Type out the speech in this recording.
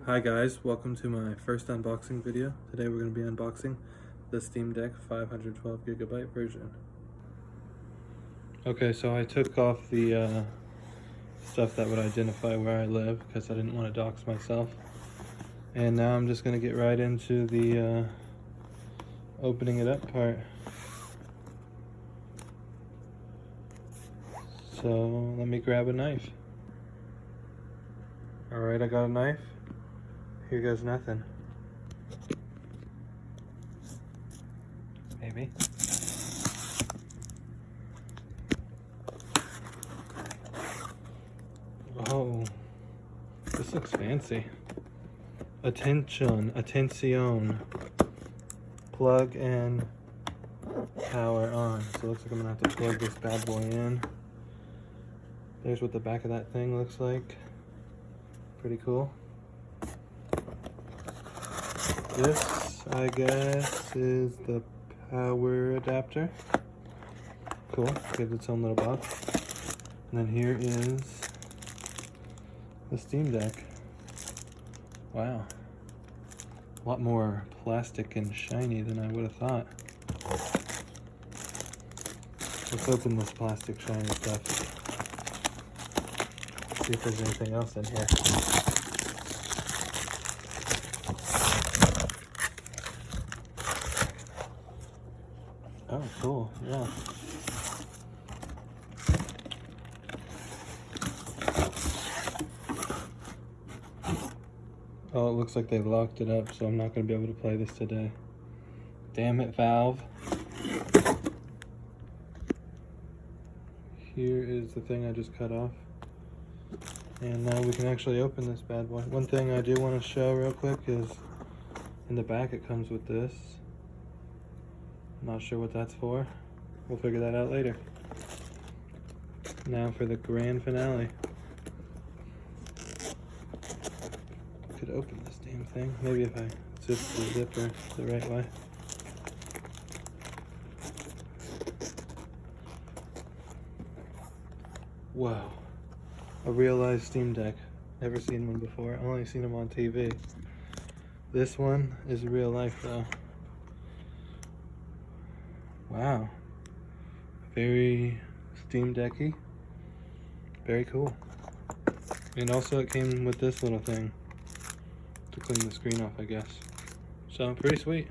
Hi guys, welcome to my first unboxing video. Today we're going to be unboxing the Steam Deck 512GB version. Okay, so I took off the stuff that would identify where I live because I didn't want to dox myself. And now I'm just going to get right into the opening it up part. So let me grab a knife. Alright, I got a knife. Here goes nothing. Maybe. Oh, this looks fancy. Attention. Plug and power on. So it looks like I'm gonna have to plug this bad boy in. There's what the back of that thing looks like. Pretty cool. This, I guess, is the power adapter. Cool, gives its own little box. And then here is the Steam Deck. Wow. A lot more plastic and shiny than I would have thought. Let's open this plastic shiny stuff. See if there's anything else in here. Oh, cool, yeah. Oh, it looks like they locked it up, so I'm not going to be able to play this today. Damn it, Valve. Here is the thing I just cut off. And now we can actually open this bad boy. One thing I do want to show real quick is in the back it comes with this. Not sure what that's for. We'll figure that out later. Now for the grand finale. Could open this damn thing. Maybe if I zip the zipper the right way. Wow. A real life Steam Deck. Never seen one before. I've only seen them on TV. This one is real life though. Wow. Very Steam Decky. Very cool. And also it came with this little thing to clean the screen off, I guess. So pretty sweet.